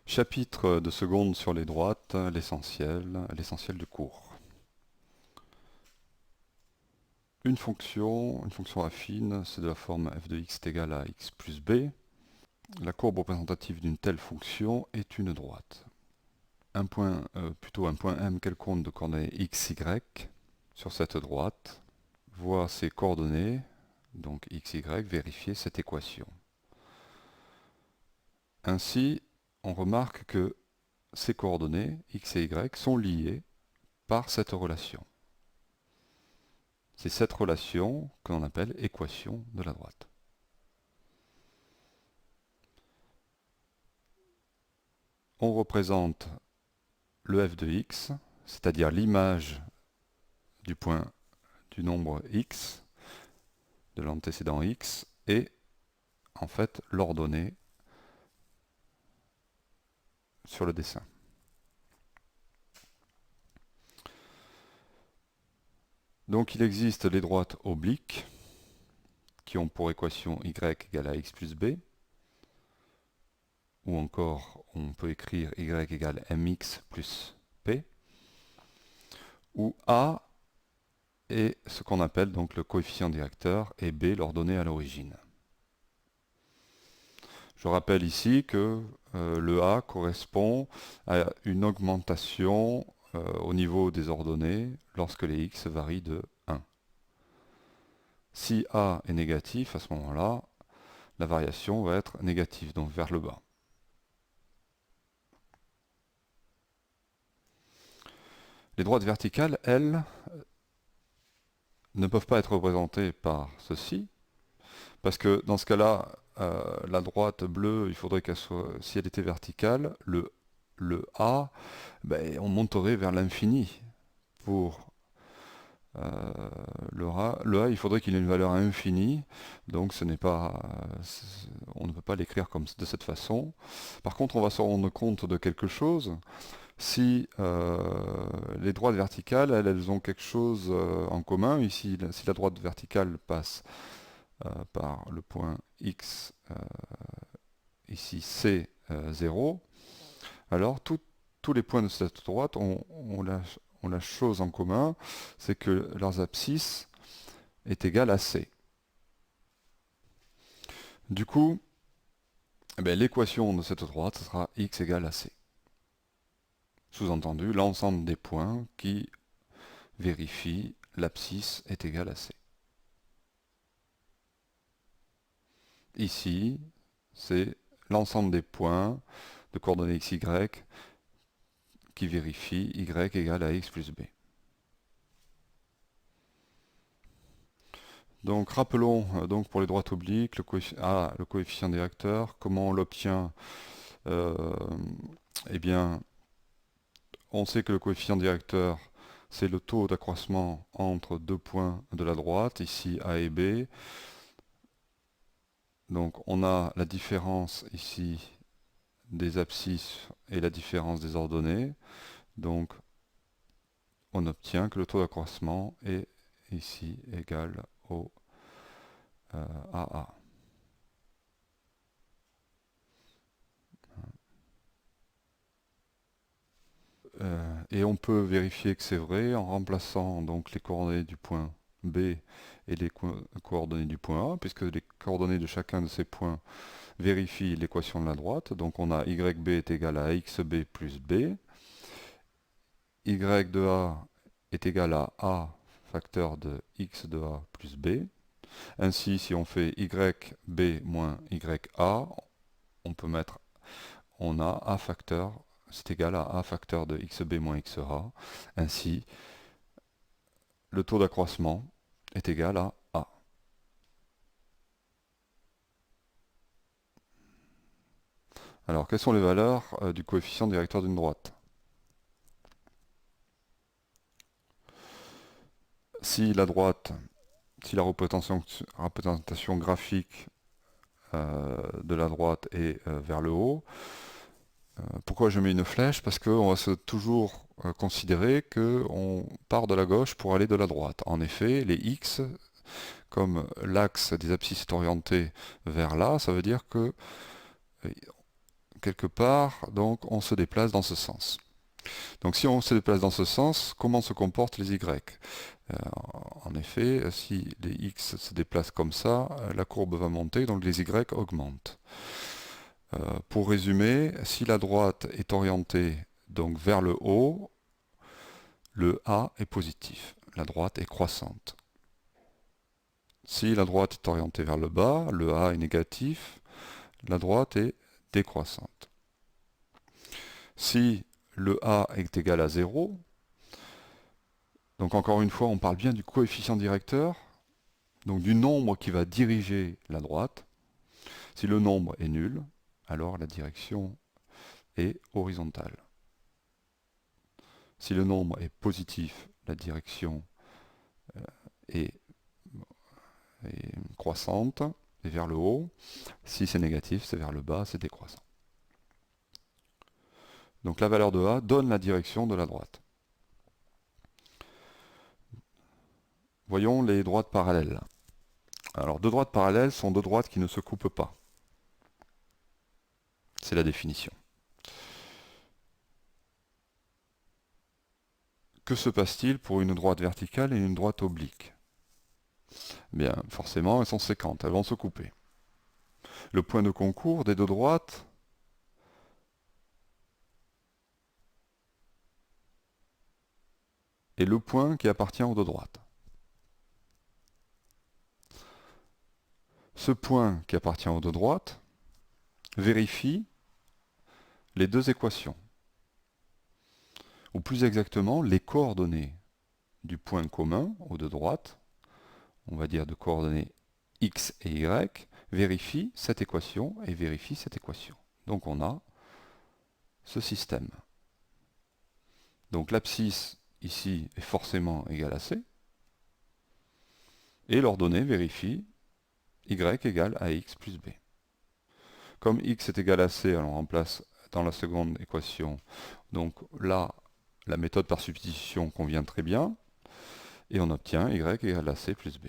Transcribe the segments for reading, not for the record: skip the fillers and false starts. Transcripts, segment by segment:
Chapitre de seconde sur les droites, l'essentiel du cours. Une fonction affine, c'est de la forme f de x est égal à x plus b. La courbe représentative d'une telle fonction est une droite. Un point M quelconque de coordonnées x, y sur cette droite voit ses coordonnées, donc x, y, vérifier cette équation. Ainsi, on remarque que ces coordonnées, x et y, sont liées par cette relation. C'est cette relation que l'on appelle équation de la droite. On représente le f de x, c'est-à-dire l'image du point du nombre x, de l'antécédent x, et en fait l'ordonnée sur le dessin. Donc il existe les droites obliques qui ont pour équation y égale à x plus b, ou encore on peut écrire y égale mx plus p, où a est ce qu'on appelle donc le coefficient directeur et b l'ordonnée à l'origine. Je rappelle ici que le a correspond à une augmentation au niveau des ordonnées lorsque les x varient de 1. Si a est négatif, à ce moment-là, la variation va être négative, donc vers le bas. Les droites verticales, elles, ne peuvent pas être représentées par ceci, parce que dans ce cas-là, la droite bleue, il faudrait qu'elle soit, si elle était verticale, le A, on monterait vers l'infini. Pour le A, il faudrait qu'il ait une valeur infinie, donc ce n'est pas, on ne peut pas l'écrire de cette façon. Par contre, on va se rendre compte de quelque chose. Si les droites verticales, elles ont quelque chose en commun. Ici, si la droite verticale passe par le point x, ici c 0, alors tous les points de cette droite ont la chose en commun, c'est que leurs abscisses est égale à c. Du coup, l'équation de cette droite sera x égale à c. Sous-entendu, l'ensemble des points qui vérifient l'abscisse est égale à c. Ici, c'est l'ensemble des points de coordonnées x, y qui vérifient y égale à x plus b. Donc rappelons donc pour les droites obliques le coefficient directeur. Comment on l'obtient? Eh bien, on sait que le coefficient directeur, c'est le taux d'accroissement entre deux points de la droite, ici A et B. Donc on a la différence ici des abscisses et la différence des ordonnées. Donc on obtient que le taux d'accroissement est ici égal au AA. Et on peut vérifier que c'est vrai en remplaçant donc les coordonnées du point B et les coordonnées du point A, puisque les coordonnées de chacun de ces points vérifient l'équation de la droite. Donc on a YB est égal à XB plus B. Y de A est égal à A facteur de X de A plus B. Ainsi, si on fait YB moins YA, on a A facteur, c'est égal à A facteur de XB moins XA. Ainsi, le taux d'accroissement est égal à A. Alors, quelles sont les valeurs du coefficient directeur d'une droite? Si la représentation graphique de la droite est vers le haut, pourquoi je mets une flèche? Parce qu'on va toujours considérer qu'on part de la gauche pour aller de la droite. En effet, les x, comme l'axe des abscisses est orienté vers là, ça veut dire que quelque part, donc on se déplace dans ce sens. Donc si on se déplace dans ce sens, comment se comportent les y? En effet, si les x se déplacent comme ça, la courbe va monter, donc les y augmentent. Pour résumer, si la droite est orientée donc vers le haut, le A est positif, la droite est croissante. Si la droite est orientée vers le bas, le A est négatif, la droite est décroissante. Si le A est égal à 0, donc encore une fois, on parle bien du coefficient directeur, donc du nombre qui va diriger la droite. Si le nombre est nul, alors la direction est horizontale. Si le nombre est positif, la direction est, est croissante et vers le haut. Si c'est négatif, c'est vers le bas, c'est décroissant. Donc la valeur de A donne la direction de la droite. Voyons les droites parallèles. Alors deux droites parallèles sont deux droites qui ne se coupent pas. C'est la définition. Que se passe-t-il pour une droite verticale et une droite oblique? Bien, forcément, elles sont séquentes, elles vont se couper. Le point de concours des deux droites est le point qui appartient aux deux droites. Ce point qui appartient aux deux droites vérifie les deux équations, ou plus exactement les coordonnées du point commun aux deux droites, on va dire de coordonnées x et y, vérifie cette équation et vérifie cette équation. Donc on a ce système. Donc l'abscisse ici est forcément égale à c, et l'ordonnée vérifie y égale à x plus b. Comme x est égal à c, alors on remplace dans la seconde équation. Donc là, la méthode par substitution convient très bien, et on obtient y égale à c plus b.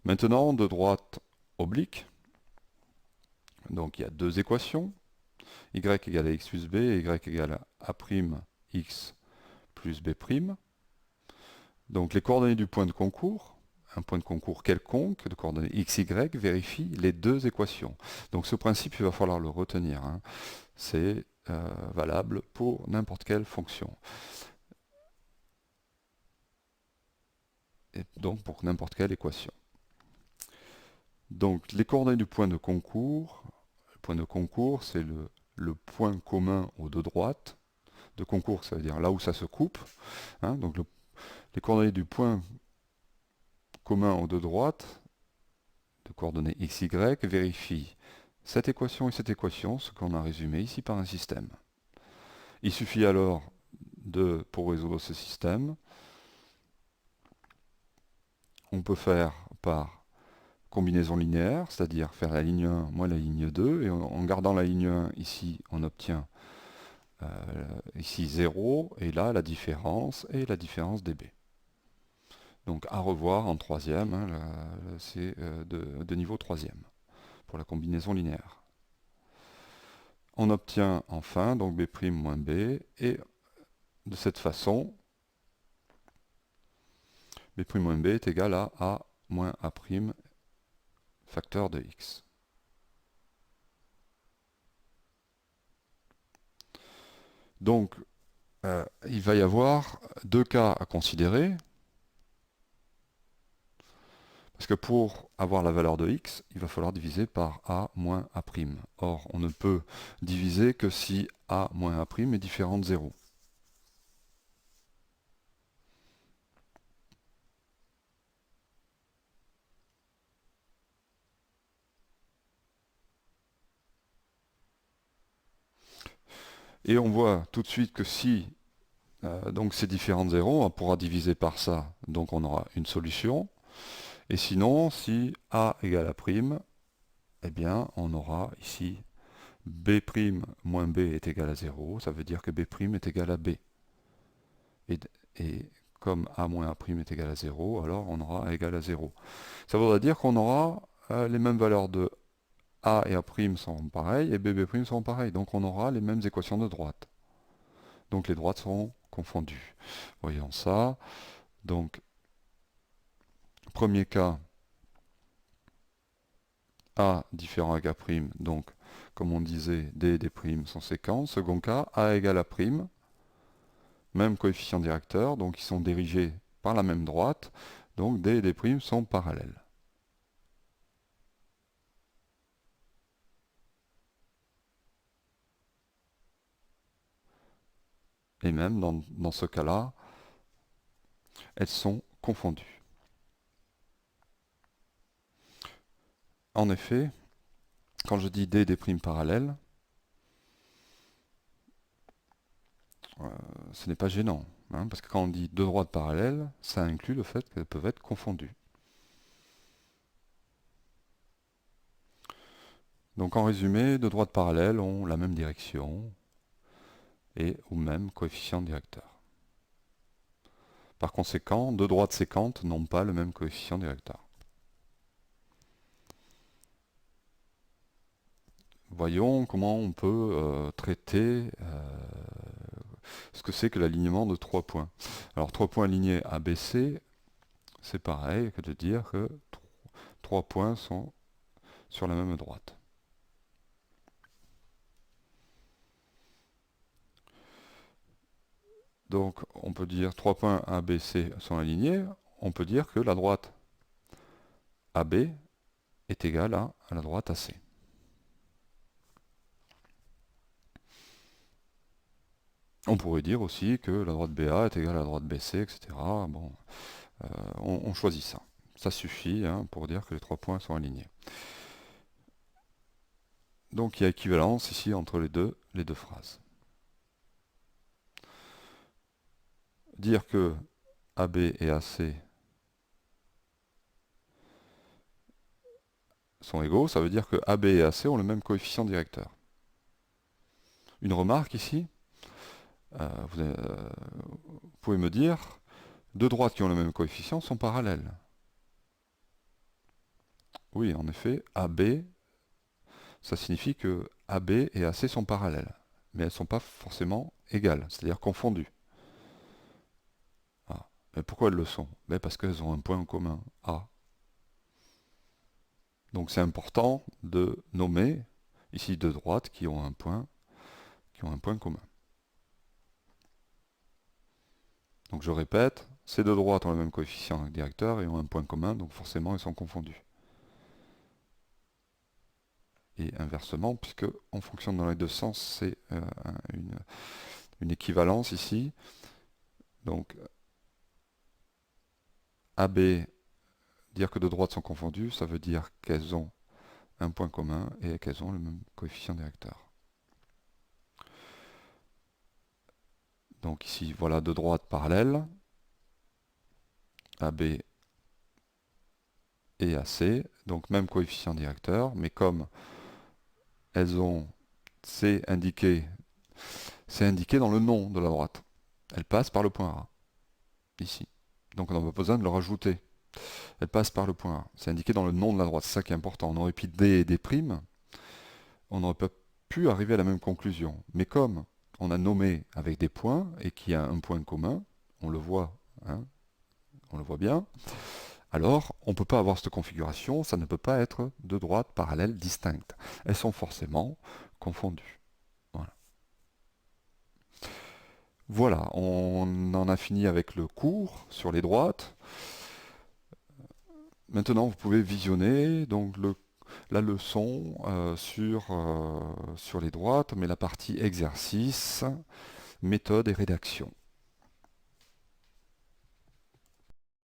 Maintenant, de droite oblique, donc il y a deux équations, y égale à x plus b et y égale à a'x plus b'. Donc les coordonnées du point de concours, un point de concours quelconque, de coordonnées x, y, vérifie les deux équations. Donc ce principe, il va falloir le retenir. Hein. C'est valable pour n'importe quelle fonction. Et donc pour n'importe quelle équation. Donc les coordonnées du point de concours, le point de concours, c'est le point commun aux deux droites. De concours, ça veut dire là où ça se coupe. Hein. Donc les coordonnées du point commun aux deux droites, de coordonnées x, y, vérifient cette équation et cette équation, ce qu'on a résumé ici par un système. Il suffit alors pour résoudre ce système, on peut faire par combinaison linéaire, c'est-à-dire faire la ligne 1 moins la ligne 2, et en gardant la ligne 1 ici, on obtient ici 0, et là la différence et la différence dB. Donc à revoir en troisième, hein, c'est de niveau troisième pour la combinaison linéaire. On obtient enfin donc B' moins B, et de cette façon, B' moins B est égal à A moins A' facteur de x. Donc, il va y avoir deux cas à considérer, parce que pour avoir la valeur de x, il va falloir diviser par a moins a'. Or, on ne peut diviser que si a moins a' est différent de 0. Et on voit tout de suite que si donc c'est différent de 0, on pourra diviser par ça, donc on aura une solution. Et sinon, si a égale à prime, eh bien on aura ici B' moins B est égal à 0, ça veut dire que B' est égal à B. Et comme A moins A' est égal à 0, alors on aura A égal à 0. Ça voudrait dire qu'on aura les mêmes valeurs de A et A' sont pareils et B, B' sont pareils. Donc on aura les mêmes équations de droite. Donc les droites seront confondues. Voyons ça. Donc, premier cas, A différent avec A', donc comme on disait, D et D' sont séquents. Second cas, A égale A', même coefficient directeur, donc ils sont dirigés par la même droite, donc D et D' sont parallèles. Et même dans ce cas-là, elles sont confondues. En effet, quand je dis D et D' parallèles, ce n'est pas gênant, hein, parce que quand on dit deux droites parallèles, ça inclut le fait qu'elles peuvent être confondues. Donc en résumé, deux droites parallèles ont la même direction et au même coefficient directeur. Par conséquent, deux droites séquentes n'ont pas le même coefficient directeur. Voyons comment on peut traiter ce que c'est que l'alignement de trois points. Alors trois points alignés ABC, c'est pareil que de dire que trois points sont sur la même droite. Donc on peut dire trois points ABC sont alignés, on peut dire que la droite AB est égale à la droite AC. On pourrait dire aussi que la droite BA est égale à la droite BC, etc. Bon, on choisit ça. Ça suffit hein, pour dire que les trois points sont alignés. Donc il y a équivalence ici entre les deux phrases. Dire que AB et AC sont égaux, ça veut dire que AB et AC ont le même coefficient directeur. Une remarque ici, vous pouvez me dire, deux droites qui ont le même coefficient sont parallèles. Oui, en effet, AB, ça signifie que AB et AC sont parallèles, mais elles ne sont pas forcément égales, c'est-à-dire confondues. Ah. Mais pourquoi elles le sont? Parce qu'elles ont un point en commun, A. Donc c'est important de nommer ici deux droites qui ont un point commun. Donc je répète, ces deux droites ont le même coefficient directeur et ont un point commun, donc forcément elles sont confondues. Et inversement, puisque on fonctionne dans les deux sens, c'est une équivalence ici. Donc AB, dire que deux droites sont confondues, ça veut dire qu'elles ont un point commun et qu'elles ont le même coefficient directeur. Donc ici, voilà deux droites parallèles, AB et AC, donc même coefficient directeur, mais comme elles ont, c'est indiqué dans le nom de la droite. Elles passent par le point A, ici. Donc on n'a pas besoin de le rajouter. Elles passent par le point A. C'est indiqué dans le nom de la droite, c'est ça qui est important. On aurait pu D et D', on n'aurait pas pu arriver à la même conclusion. Mais comme on a nommé avec des points et qu'il y a un point commun, on le voit, hein, on le voit bien, alors on ne peut pas avoir cette configuration, ça ne peut pas être deux droites parallèles distinctes. Elles sont forcément confondues. Voilà. Voilà, on en a fini avec le cours sur les droites. Maintenant, vous pouvez visionner donc la leçon sur les droites, mais la partie exercice, méthode et rédaction.